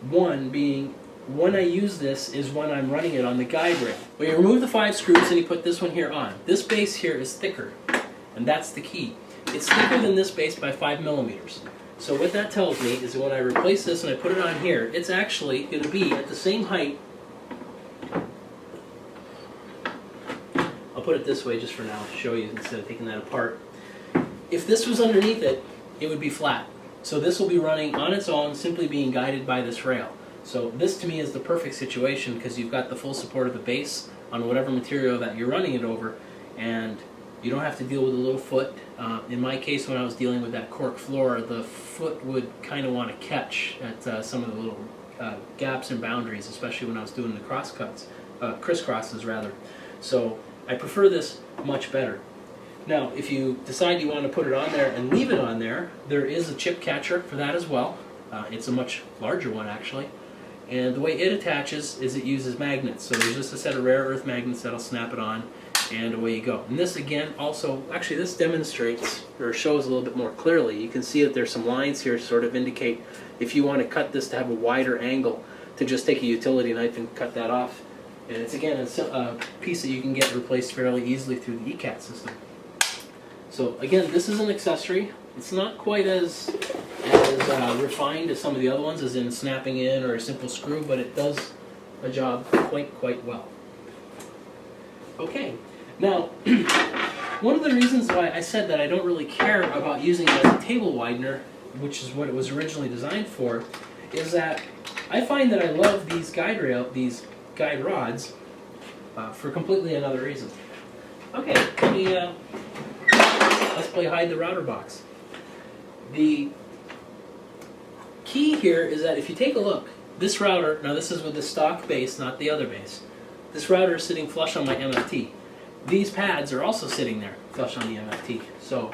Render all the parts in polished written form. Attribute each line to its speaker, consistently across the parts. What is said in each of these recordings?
Speaker 1: One being, when I use this is when I'm running it on the guide rail. Well, you remove the 5 screws and you put this one here on. This base here is thicker, and that's the key. It's thicker than this base by 5 millimeters. So what that tells me is that when I replace this and I put it on here, it's actually going to be at the same height. I'll put it this way just for now to show you instead of taking that apart. If this was underneath it, it would be flat. So this will be running on its own, simply being guided by this rail. So this to me is the perfect situation because you've got the full support of the base on whatever material that you're running it over, and you don't have to deal with a little foot. In my case, when I was dealing with that cork floor, the foot would kind of want to catch at some of the little gaps and boundaries, especially when I was doing the crisscrosses rather. So I prefer this much better. Now, if you decide you want to put it on there and leave it on there, there is a chip catcher for that as well. It's a much larger one actually. And the way it attaches is it uses magnets. So there's just a set of rare earth magnets that'll snap it on, and away you go. And this again also, actually this demonstrates or shows a little bit more clearly. You can see that there's some lines here to sort of indicate if you want to cut this to have a wider angle, to just take a utility knife and cut that off. And it's again a piece that you can get replaced fairly easily through the ECAT system. So again, this is an accessory. It's not quite as refined as some of the other ones, as in snapping in or a simple screw, but it does a job quite well. Okay, now one of the reasons why I said that I don't really care about using it as a table widener, which is what it was originally designed for, is that I find that I love these guide rods for completely another reason. Okay, let's play hide the router box. The key here is that if you take a look, this router, now this is with the stock base, not the other base. This router is sitting flush on my MFT. These pads are also sitting there flush on the MFT. So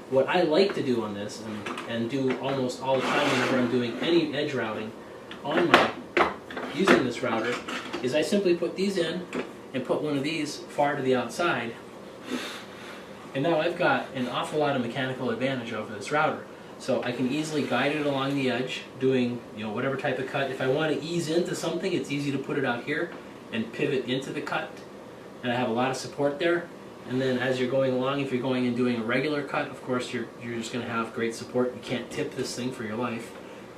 Speaker 1: what I like to do on this, and do almost all the time whenever I'm doing any edge routing on using this router, is I simply put these in and put one of these far to the outside. And now I've got an awful lot of mechanical advantage over this router. So I can easily guide it along the edge, doing whatever type of cut. If I want to ease into something, it's easy to put it out here and pivot into the cut. And I have a lot of support there. And then as you're going along, if you're going and doing a regular cut, of course you're just going to have great support. You can't tip this thing for your life.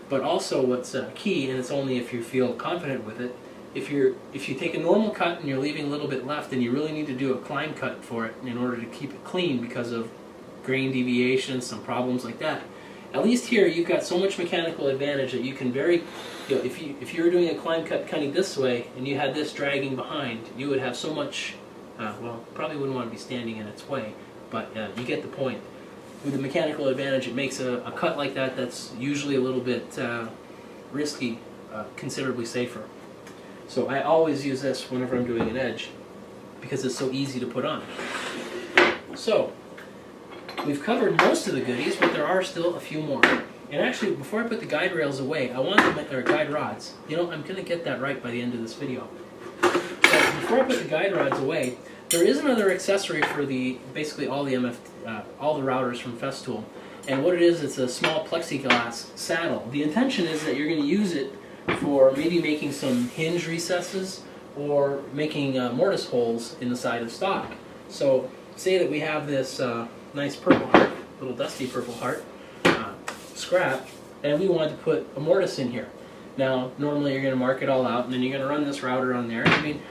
Speaker 1: But also what's key, and it's only if you feel confident with it, if you take a normal cut and you're leaving a little bit left, and you really need to do a climb cut for it in order to keep it clean because of grain deviations, some problems like that. At least here you've got so much mechanical advantage that you can if you were doing a climb cut cutting this way and you had this dragging behind, you would have so much, well, probably wouldn't want to be standing in its way, but you get the point. With the mechanical advantage, it makes a cut like that that's usually a little bit risky, considerably safer. So I always use this whenever I'm doing an edge because it's so easy to put on. So we've covered most of the goodies, but there are still a few more. And actually, before I put the guide rails away, I want to, or guide rods. I'm going to get that right by the end of this video. So before I put the guide rods away, there is another accessory for basically all the routers from Festool. And what it is, it's a small plexiglass saddle. The intention is that you're going to use it for maybe making some hinge recesses or making mortise holes in the side of stock. So say that we have this nice purple heart, little dusty purple heart, scrap, and we wanted to put a mortise in here. Now, normally you're going to mark it all out, and then you're going to run this router on there. I mean,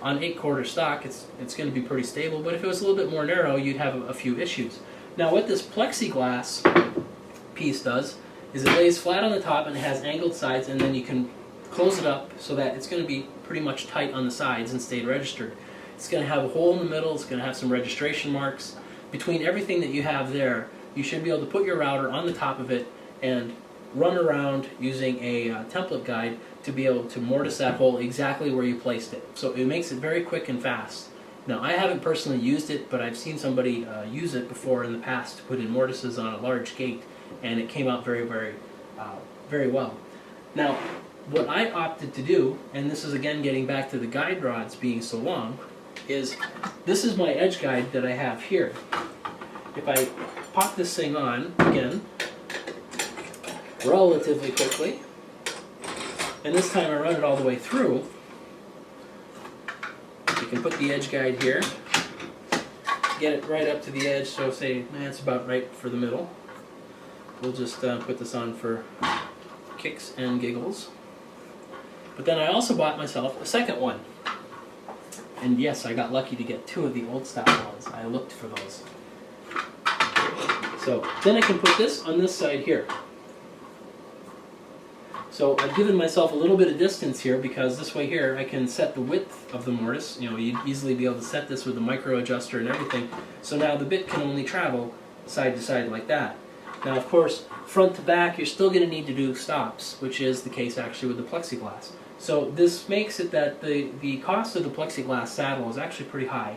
Speaker 1: on 8/4 stock, it's going to be pretty stable, but if it was a little bit more narrow, you'd have a few issues. Now, what this plexiglass piece does is it lays flat on the top and it has angled sides, and then you can close it up so that it's going to be pretty much tight on the sides and stay registered. It's going to have a hole in the middle, it's going to have some registration marks. Between everything that you have there, you should be able to put your router on the top of it and run around using a template guide to be able to mortise that hole exactly where you placed it. So it makes it very quick and fast. Now, I haven't personally used it, but I've seen somebody use it before in the past to put in mortises on a large gate, and it came out very well. Now, what I opted to do, and this is again getting back to the guide rods being so long, is this is my edge guide that I have here. If I pop this thing on again relatively quickly, And this time I run it all the way through. You can put the edge guide here, get it right up to the edge, so say it's about right for the middle. We'll just put this on for kicks and giggles. But then I also bought myself a second one. And yes, I got lucky to get 2 of the old style ones. I looked for those. So then I can put this on this side here. So I've given myself a little bit of distance here because this way here I can set the width of the mortise. You know, you'd easily be able to set this with a micro adjuster and everything. So now the bit can only travel side to side like that. Now of course, front to back you're still going to need to do stops, which is the case actually with the plexiglass. So this makes it that the cost of the plexiglass saddle is actually pretty high,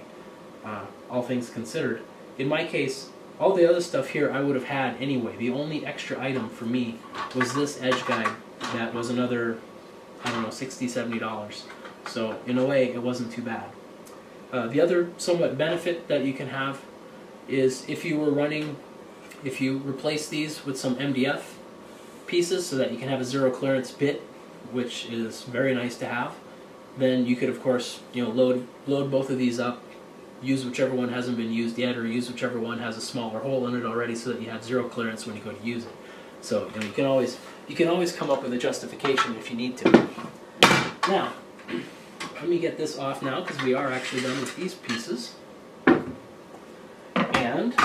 Speaker 1: all things considered. In my case, all the other stuff here I would have had anyway. The only extra item for me was this edge guide that was another, I don't know, $60, $70. So in a way, it wasn't too bad. The other somewhat benefit that you can have is if you replace these with some MDF pieces so that you can have a zero clearance bit, which is very nice to have, then you could of course load both of these up, use whichever one hasn't been used yet, or use whichever one has a smaller hole in it already so that you have zero clearance when you go to use it. So you can always come up with a justification if you need to. Now, let me get this off now because we are actually done with these pieces. And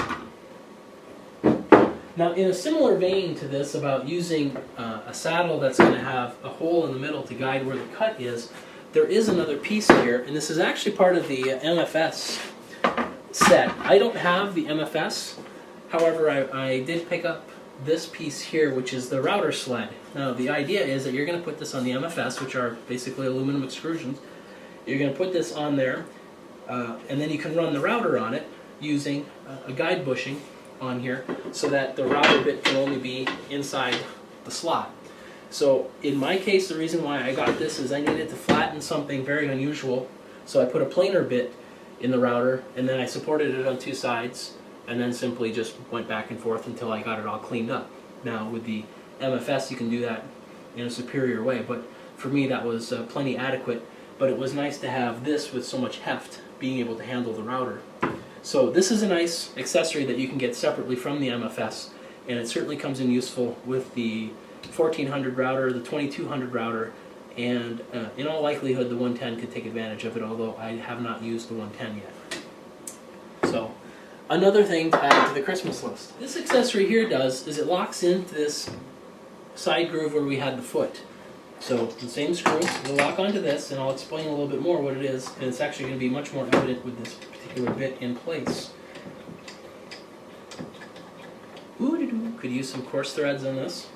Speaker 1: now, in a similar vein to this about using a saddle that's going to have a hole in the middle to guide where the cut is, there is another piece here, and this is actually part of the MFS set. I don't have the MFS, however, I did pick up this piece here, which is the router sled. Now, the idea is that you're going to put this on the MFS, which are basically aluminum extrusions. You're going to put this on there, and then you can run the router on it using a guide bushing on here so that the router bit can only be inside the slot. So in my case, the reason why I got this is I needed to flatten something very unusual, so I put a planer bit in the router and then I supported it on 2 sides and then simply just went back and forth until I got it all cleaned up. Now with the MFS you can do that in a superior way, but for me that was plenty adequate, but it was nice to have this with so much heft being able to handle the router. So this is a nice accessory that you can get separately from the MFS, and it certainly comes in useful with the 1400 router, the 2200 router, and in all likelihood the 110 could take advantage of it, although I have not used the 110 yet. So another thing to add to the Christmas list. This accessory here does is it locks into this side groove where we had the foot. So the same screw will lock onto this, and I'll explain a little bit more what it is, and it's actually going to be much more evident with this particular bit in place. Ooh-doo-doo. Could use some coarse threads on this.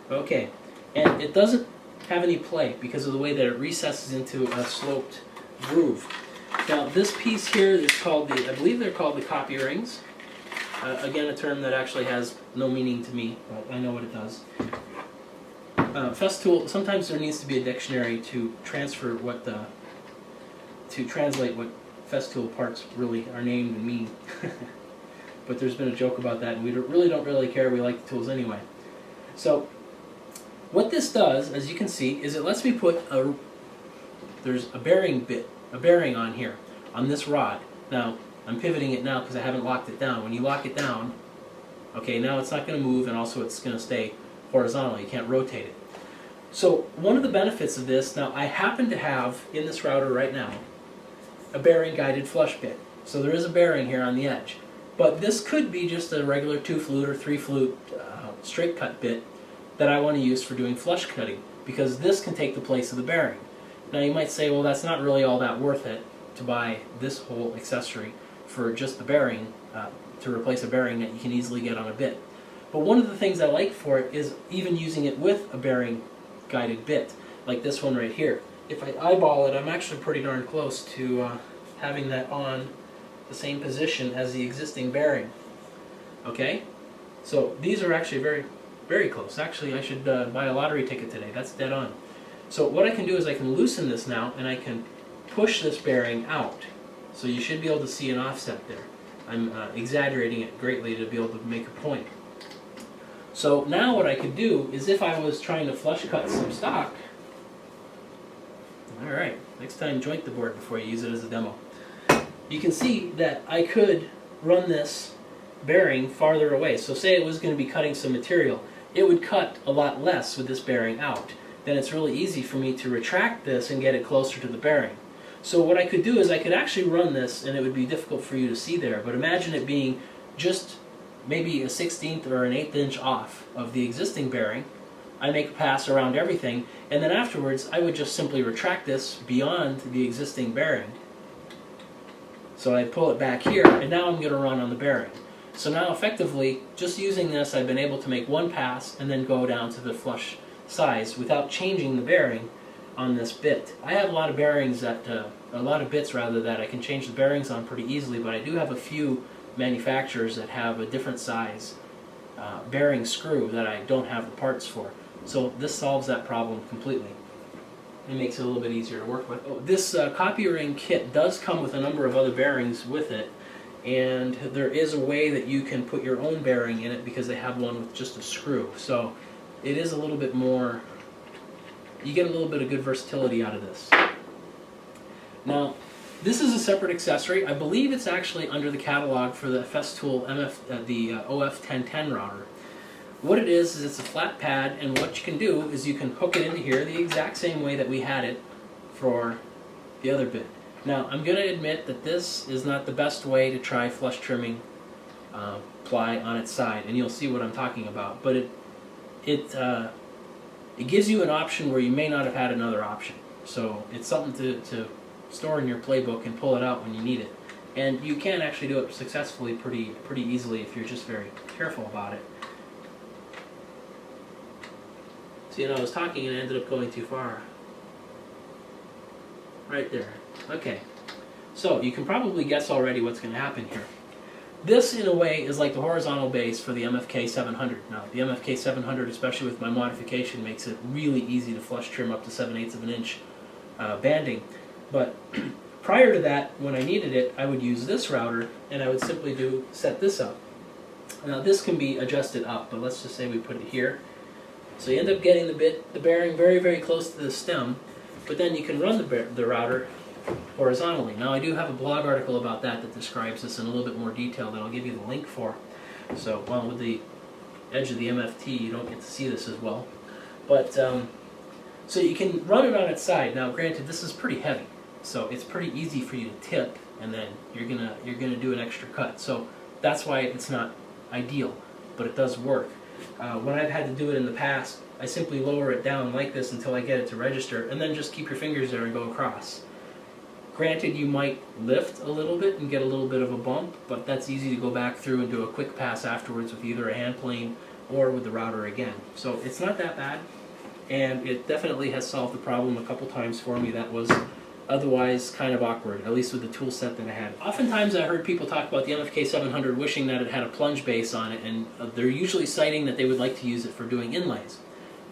Speaker 1: Okay, and it doesn't have any play because of the way that it recesses into a sloped groove. Now this piece here is called I believe they're called the copy rings. Again, a term that actually has no meaning to me, but I know what it does. Festool, sometimes there needs to be a dictionary to transfer to translate what Festool parts really are named and mean. But there's been a joke about that, and we really don't care. We like the tools anyway. So what this does, as you can see, is it lets me put there's a bearing on here, on this rod. Now, I'm pivoting it now because I haven't locked it down. When you lock it down, okay, now it's not going to move, and also it's going to stay horizontal. You can't rotate it. So one of the benefits of this, now I happen to have in this router right now a bearing guided flush bit. So there is a bearing here on the edge. But this could be just a regular 2-flute or 3-flute straight cut bit that I want to use for doing flush cutting, because this can take the place of the bearing. Now you might say, well, that's not really all that worth it to buy this whole accessory for just the bearing, to replace a bearing that you can easily get on a bit. But one of the things I like for it is even using it with a bearing guided bit, like this one right here. If I eyeball it, I'm actually pretty darn close to having that on the same position as the existing bearing. Okay? So these are actually very, very close. Actually, I should buy a lottery ticket today. That's dead on. So what I can do is I can loosen this now, and I can push this bearing out. So you should be able to see an offset there. I'm exaggerating it greatly to be able to make a point. So now what I could do is if I was trying to flush cut some stock, alright, next time joint the board before you use it as a demo. You can see that I could run this bearing farther away. So say it was going to be cutting some material, it would cut a lot less with this bearing out. Then it's really easy for me to retract this and get it closer to the bearing. So what I could do is I could actually run this, and it would be difficult for you to see there, but imagine it being just maybe a 1/16 or an 1/8 inch off of the existing bearing. I make a pass around everything, and then afterwards I would just simply retract this beyond the existing bearing. So I pull it back here, and now I'm going to run on the bearing. So now effectively, just using this, I've been able to make one pass and then go down to the flush size without changing the bearing on this bit. I have a lot of bearings that, a lot of bits rather, that I can change the bearings on pretty easily, but I do have a few manufacturers that have a different size bearing screw that I don't have the parts for. So this solves that problem completely. It makes it a little bit easier to work with. Oh, this copy ring kit does come with a number of other bearings with it, and there is a way that you can put your own bearing in it because they have one with just a screw. So it is a little bit more, you get a little bit of good versatility out of this. Now, this is a separate accessory. I believe it's actually under the catalog for the Festool OF-1400 router. What it is it's a flat pad, and what you can do is you can hook it into here the exact same way that we had it for the other bit. Now, I'm going to admit that this is not the best way to try flush trimming ply on its side, and you'll see what I'm talking about. But it gives you an option where you may not have had another option. So it's something to store in your playbook and pull it out when you need it. And you can actually do it successfully pretty easily if you're just very careful about it. So, I was talking and I ended up going too far. Right there. Okay. So you can probably guess already what's going to happen here. This, in a way, is like the horizontal base for the MFK 700. Now, the MFK 700, especially with my modification, makes it really easy to flush trim up to 7/8 of an inch banding. But prior to that, when I needed it, I would use this router, and I would simply set this up. Now, this can be adjusted up, but let's just say we put it here. So you end up getting the bearing very, very close to the stem, but then you can run the router horizontally. Now, I do have a blog article about that describes this in a little bit more detail that I'll give you the link for. So, well, with the edge of the MFT, you don't get to see this as well. But, so you can run it on its side. Now, granted, this is pretty heavy, so it's pretty easy for you to tip, and then you're gonna do an extra cut. So that's why it's not ideal, but it does work. When I've had to do it in the past, I simply lower it down like this until I get it to register, and then just keep your fingers there and go across. Granted, you might lift a little bit and get a little bit of a bump, but that's easy to go back through and do a quick pass afterwards with either a hand plane or with the router again. So it's not that bad, and it definitely has solved the problem a couple times for me that was otherwise kind of awkward, at least with the tool set that I had. Oftentimes I heard people talk about the MFK 700 wishing that it had a plunge base on it, and they're usually citing that they would like to use it for doing inlays.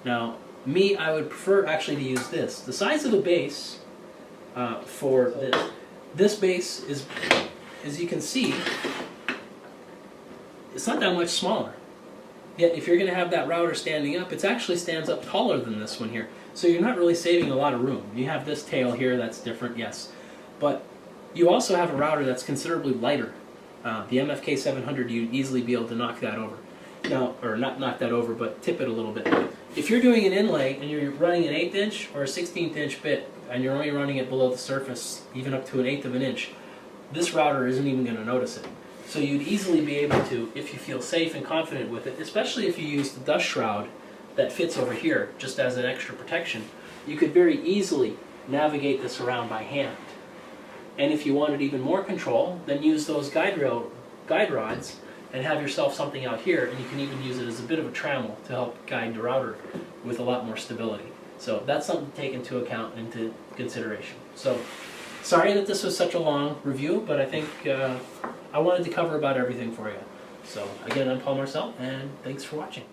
Speaker 1: Now, me, I would prefer actually to use this. The size of the base for this base is, as you can see, it's not that much smaller. Yet if you're going to have that router standing up, it actually stands up taller than this one here. So you're not really saving a lot of room. You have this tail here that's different, yes. But you also have a router that's considerably lighter. The MFK 700, you'd easily be able to knock that over. Now, or not knock that over, but tip it a little bit. If you're doing an inlay and you're running an 1/8 inch or a 1/16 inch bit, and you're only running it below the surface, even up to an 1/8 of an inch, this router isn't even going to notice it. So you'd easily be able to, if you feel safe and confident with it, especially if you use the dust shroud that fits over here just as an extra protection, you could very easily navigate this around by hand. And if you wanted even more control, then use those guide rods and have yourself something out here, and you can even use it as a bit of a trammel to help guide the router with a lot more stability. So that's something to take into account, into consideration. So sorry that this was such a long review, but I think I wanted to cover about everything for you. So again, I'm Paul Marcel, and thanks for watching.